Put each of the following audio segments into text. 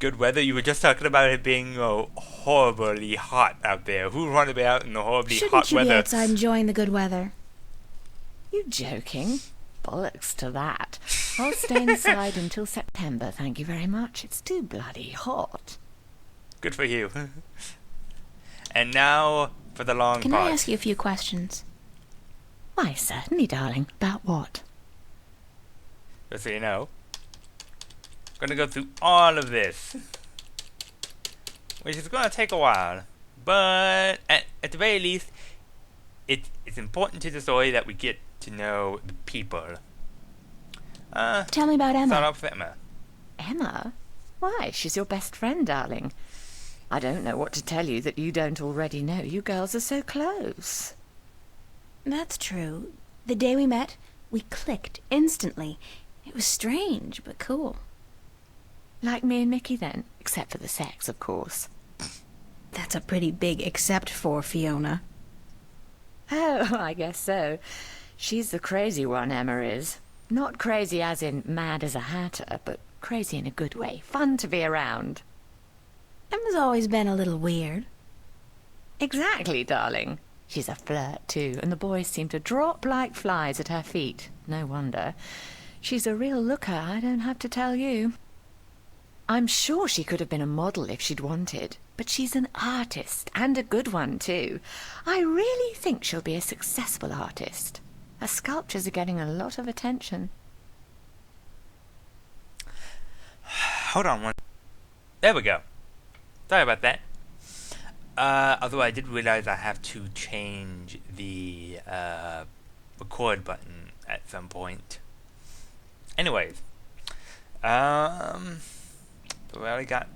Good weather? You were just talking about it being horribly hot out there. Who would want to be out in the horribly hot Shouldn't you be weather? outside enjoying the good weather? You joking? Bollocks to that. I'll stay inside until September, thank you very much. It's too bloody hot. Good for you. And now for the long Can part. I ask you a few questions? Why, certainly, darling. About what? Just so you know, I'm gonna go through all of this, which is gonna take a while, but at the very least, it's important to the story that we get to know the people. Tell me about Start Emma. off with Emma. Emma? Why, she's your best friend, darling. I don't know what to tell you that you don't already know. You girls are so close. That's true. The day we met, we clicked instantly. It was strange, but cool. Like me and Mickey, then? Except for the sex, of course. That's a pretty big except for, Fiona. Oh, I guess so. She's the crazy one, Emma is. Not crazy as in mad as a hatter, but crazy in a good way. Fun to be around. Emma's always been a little weird. Exactly, darling. She's a flirt, too, and the boys seem to drop like flies at her feet. No wonder. She's a real looker, I don't have to tell you. I'm sure she could have been a model if she'd wanted, but she's an artist, and a good one, too. I really think she'll be a successful artist. Her sculptures are getting a lot of attention. Hold on one. There we go. Sorry about that. Although I did realize I have to change the record button at some point. Anyways, we already got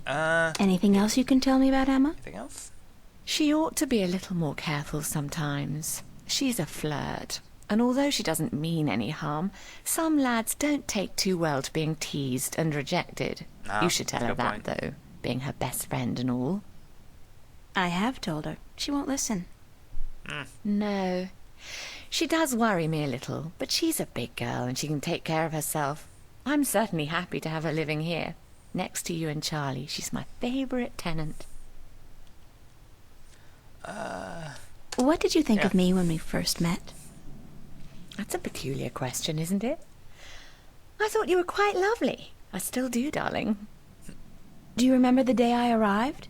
Anything else you can tell me about Emma? anything else? She ought to be a little more careful sometimes. She's a flirt, and although she doesn't mean any harm, some lads don't take too well to being teased and rejected. Ah, You should tell that's a her good that, point. though, being her best friend and all. I have told her. She won't listen. No. She does worry me a little, but she's a big girl and she can take care of herself. I'm certainly happy to have her living here. Next to you and Charlie, she's my favourite tenant. What did you think Yeah. of me when we first met? That's a peculiar question, isn't it? I thought you were quite lovely. I still do, darling. Do you remember the day I arrived?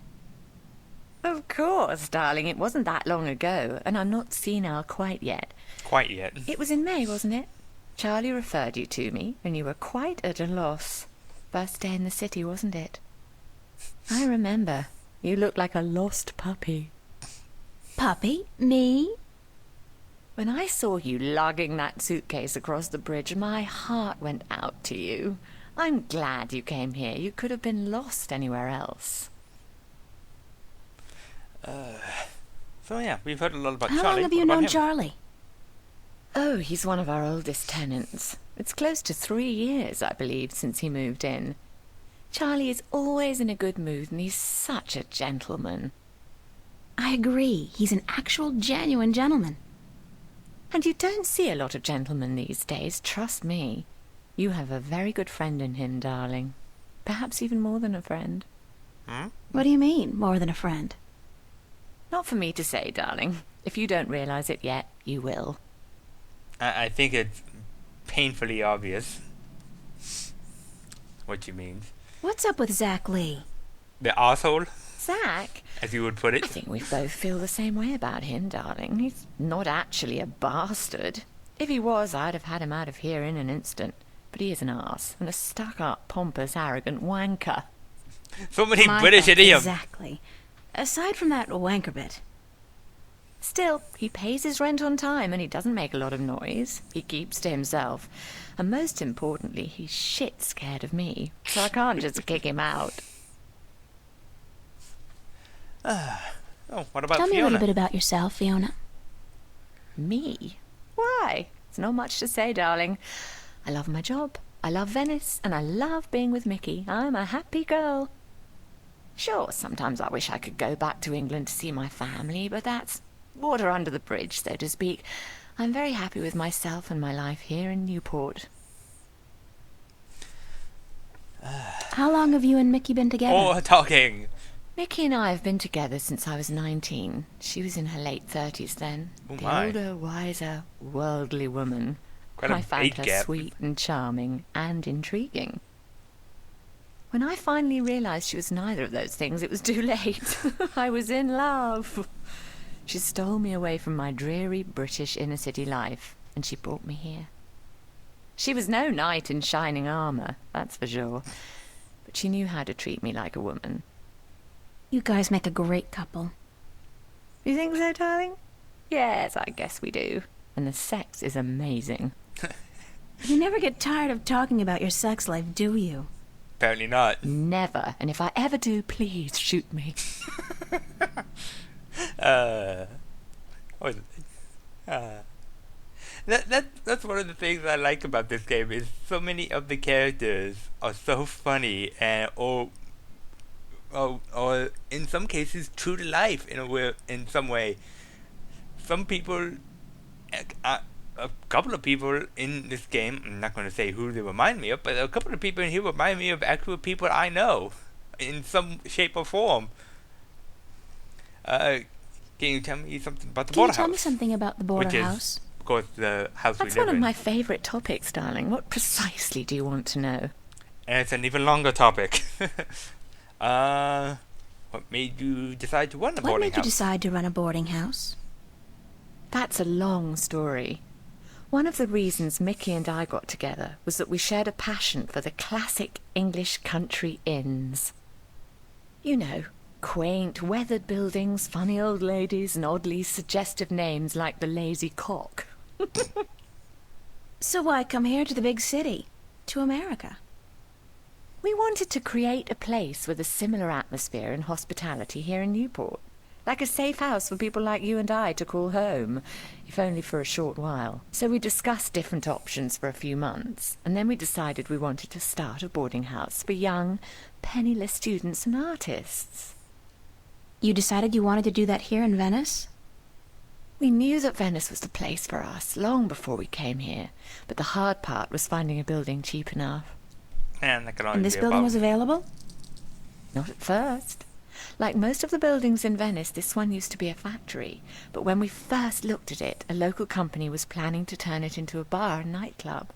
Of course, darling. It wasn't that long ago, and I'm not senile quite yet. Quite yet. It was in May, wasn't it? Charlie referred you to me, and you were quite at a loss. First day in the city, wasn't it? I remember. You looked like a lost puppy. Puppy? Me? When I saw you lugging that suitcase across the bridge, my heart went out to you. I'm glad you came here. You could have been lost anywhere else. So yeah, we've heard a lot about How Charlie. long have you What about known him? Charlie? Oh, he's one of our oldest tenants. It's close to 3 years, I believe, since he moved in. Charlie is always in a good mood, and he's such a gentleman. I agree. He's an actual, genuine gentleman. And you don't see a lot of gentlemen these days, trust me. You have a very good friend in him, darling. Perhaps even more than a friend. What do you mean, more than a friend? Not for me to say, darling. If you don't realize it yet, you will. I think it's painfully obvious what you mean. What's up with Zach Lee? The arsehole, Zach, as you would put I it. think we both feel the same way about him, darling. He's not actually a bastard. If he was, I'd have had him out of here in an instant. But he is an arse, and a stuck-up, pompous, arrogant wanker. So many My British thoughts idiom. Exactly. Aside from that wanker bit. Still, he pays his rent on time, and he doesn't make a lot of noise. He keeps to himself. And most importantly, he's shit scared of me, so I can't just kick him out. Oh, what about Tell me a Fiona? little bit about yourself, Fiona. Me? Why? It's not much to say, darling. I love my job, I love Venice, and I love being with Mickey. I'm a happy girl. Sure, sometimes I wish I could go back to England to see my family, but that's water under the bridge, so to speak. I'm very happy with myself and my life here in Newport. How long have you and Mickey been together? Or talking. Mickey and I have been together since I was 19. She was in her late 30s then. Oh the my. older, wiser, worldly woman. Quite a I found age her gap. sweet and charming and intriguing. When I finally realised she was neither of those things, it was too late. I was in love. She stole me away from my dreary British inner-city life, and she brought me here. She was no knight in shining armour, that's for sure, but she knew how to treat me like a woman. You guys make a great couple. You think so, darling? Yes, I guess we do. And the sex is amazing. You never get tired of talking about your sex life, do you? Apparently not. Never. And if I ever do, please shoot me. What is it? That's one of the things I like about this game is so many of the characters are so funny and or in some cases true to life in some way. Some people, a couple of people in this game, I'm not going to say who they remind me of, but a couple of people in here remind me of actual people I know in some shape or form. Can you tell me something about the Can you border tell me house? something about the border Which is, house? of course, the house That's we live one of in. my favourite topics, darling. What precisely do you want to know? And it's an even longer topic. What made you decide to run a What boarding made you house? decide to run a boarding house? That's a long story. One of the reasons Mickey and I got together was that we shared a passion for the classic English country inns. You know, quaint, weathered buildings, funny old ladies, and oddly suggestive names like the Lazy Cock. So why come here to the big city? To America? We wanted to create a place with a similar atmosphere and hospitality here in Newport. Like a safe house for people like you and I to call home, if only for a short while. So we discussed different options for a few months, and then we decided we wanted to start a boarding house for young, penniless students and artists. You decided you wanted to do that here in Venice? We knew that Venice was the place for us long before we came here, but the hard part was finding a building cheap enough. And that can only And this be building about- was available? Not at first. Like most of the buildings in Venice, this one used to be a factory, but when we first looked at it, a local company was planning to turn it into a bar and nightclub.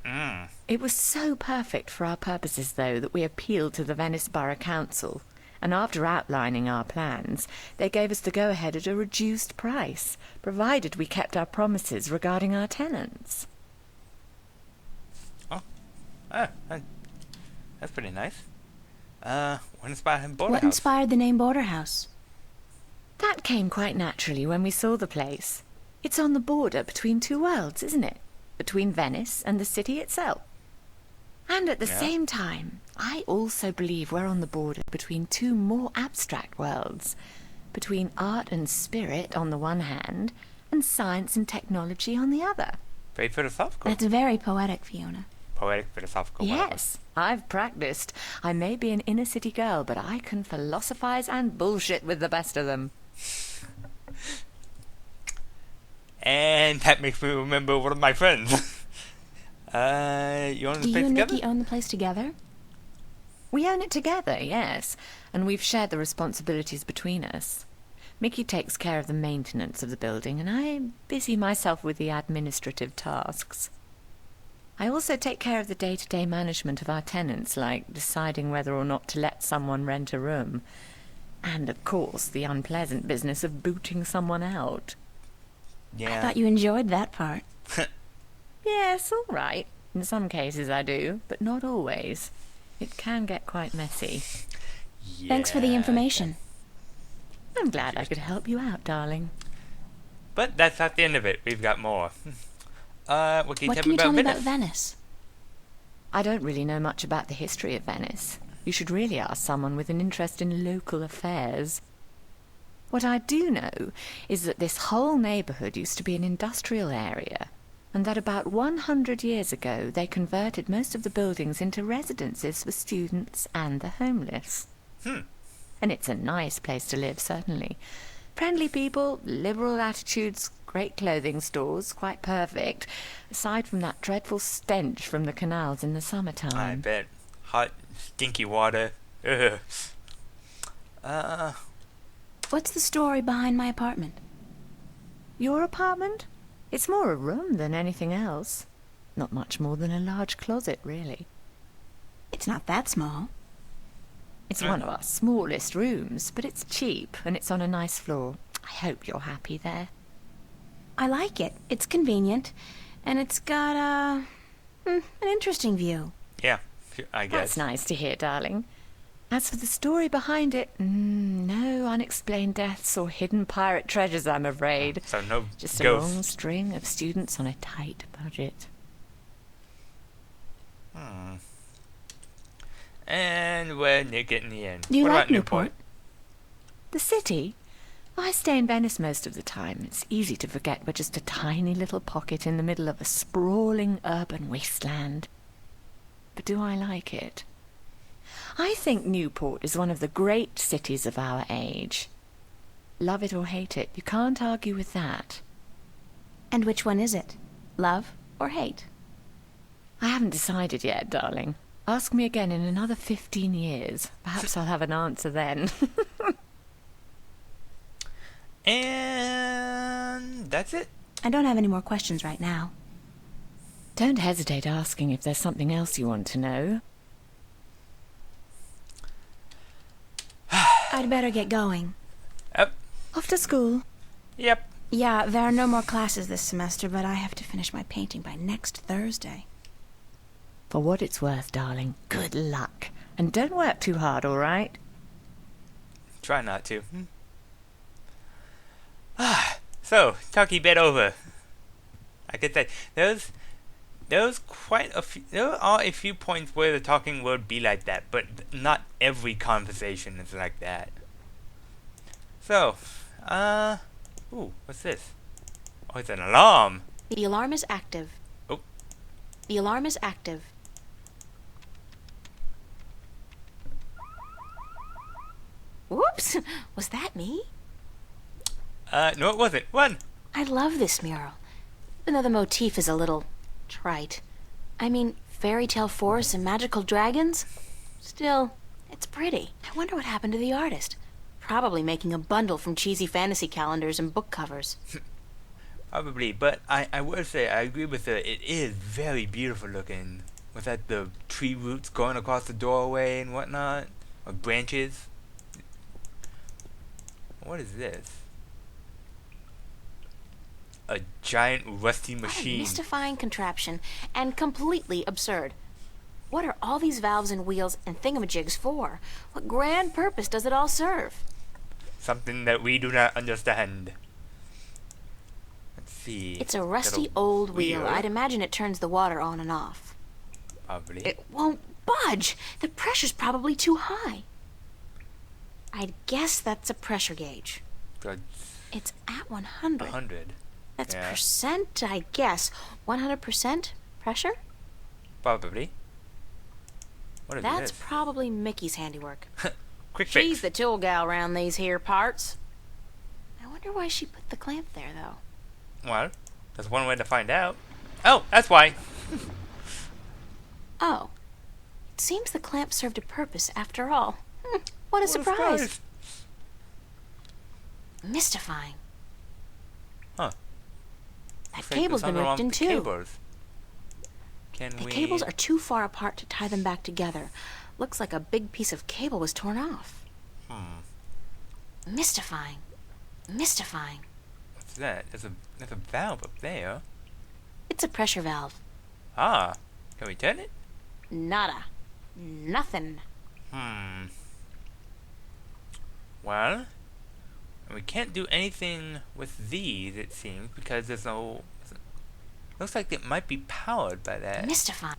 Mm. It was so perfect for our purposes, though, that we appealed to the Venice Borough Council, and after outlining our plans, they gave us the go-ahead at a reduced price, provided we kept our promises regarding our tenants. That's pretty nice. What inspired him boarding What house? inspired the name Border House? That came quite naturally when we saw the place. It's on the border between two worlds, isn't it? Between Venice and the city itself. And at the Yeah. same time, I also believe we're on the border between two more abstract worlds. Between art and spirit on the one hand, and science and technology on the other. Very philosophical. That's very poetic, Fiona. Poetic, philosophical. whatever. Yes, I've practiced. I may be an inner city girl, but I can philosophize and bullshit with the best of them. And that makes me remember one of my friends. You own Do the you place and together? Mickey own the place together? We own it together, yes, and we've shared the responsibilities between us. Mickey takes care of the maintenance of the building, and I busy myself with the administrative tasks. I also take care of the day-to-day management of our tenants, like deciding whether or not to let someone rent a room. And, of course, the unpleasant business of booting someone out. Yeah. I thought you enjoyed that part. Yes, all right. In some cases I do, but not always. It can get quite messy. Thanks for the Yeah. information. I'm glad I could help you out, darling. But that's not the end of it. We've got more. What can you What tell can me you tell me about about Venice? Venice? I don't really know much about the history of Venice. You should really ask someone with an interest in local affairs. What I do know is that this whole neighbourhood used to be an industrial area, and that about 100 years ago they converted most of the buildings into residences for students and the homeless. And it's a nice place to live, certainly. Friendly people, liberal attitudes, great clothing stores, quite perfect, aside from that dreadful stench from the canals in the I summertime. bet. Hot, Stinky water. Ugh. What's the story behind my apartment? Your apartment? It's more a room than anything else. Not much more than a large closet, really. It's not that small. It's one of our smallest rooms, but it's cheap and it's on a nice floor. I hope you're happy there. I like it. It's convenient. And it's got, an interesting view. Yeah, I guess. That's nice to hear, darling. As for the story behind it, no unexplained deaths or hidden pirate treasures, I'm afraid. So no Just a ghosts. long string of students on a tight budget. And we're getting the end. Do you What like about Newport? The city? I stay in Venice most of the time. It's easy to forget we're just a tiny little pocket in the middle of a sprawling urban wasteland. But do I like it? I think Newport is one of the great cities of our age. Love it or hate it, you can't argue with that. And which one is it? Love or hate? I haven't decided yet, darling. Ask me again in another 15 years. Perhaps I'll have an answer then. And that's it. I don't have any more questions right now. Don't hesitate asking if there's something else you want to know. I'd better get going. Yep. Off to school. Yep. Yeah, there are no more classes this semester, but I have to finish my painting by next Thursday. For what it's worth, darling, good luck. And don't work too hard, all right? Try not to. So, talkie bit over. I could say there are a few points where the talking would be like that, but not every conversation is like that. So, ooh, what's this? Oh, it's an alarm. The alarm is active. Oh. The alarm is active. Whoops! Was that me? No, it wasn't. One. I love this mural. Even though the motif is a little trite. I mean, fairy tale forests and magical dragons? Still, it's pretty. I wonder what happened to the artist. Probably making a bundle from cheesy fantasy calendars and book covers. Probably, but I would say I agree with her. It is very beautiful looking. With that the tree roots going across the doorway and whatnot, or branches. What is this? A giant rusty What a machine. mystifying contraption, and completely absurd. What are all these valves and wheels and thingamajigs for? What grand purpose does it all serve? Something that we do not understand. Let's see. It's a Is that rusty old wheel. wheel? I'd imagine it turns the water on and off. Probably. It won't budge. The pressure's probably too high. I'd guess that's a pressure gauge. That's It's at 100. 100. That's yeah. percent, I guess. 100% pressure? Probably. What is That's this? probably Mickey's handiwork. Quick She's fix. the tool gal around these here parts. I wonder why she put the clamp there, though. Well, there's one way to find out. Oh, that's why. Oh. It seems the clamp served a purpose after all. What a surprise. Mystifying. Huh. That Looks like cable's there's been something wrong ripped in with the two. cables. Can The we... cables are too far apart to tie them back together. Looks like a big piece of cable was torn off. Mystifying. Mystifying. What's that? There's a valve up there. It's a pressure valve. Ah. Can we turn it? Nada. Nothing. Well, we can't do anything with these, it seems, because there's no... Looks like it might be powered by that. Mystifying.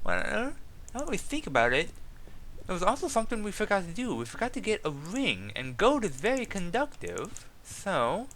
Well, now that we think about it, there was also something we forgot to do. We forgot to get a ring, and gold is very conductive. So,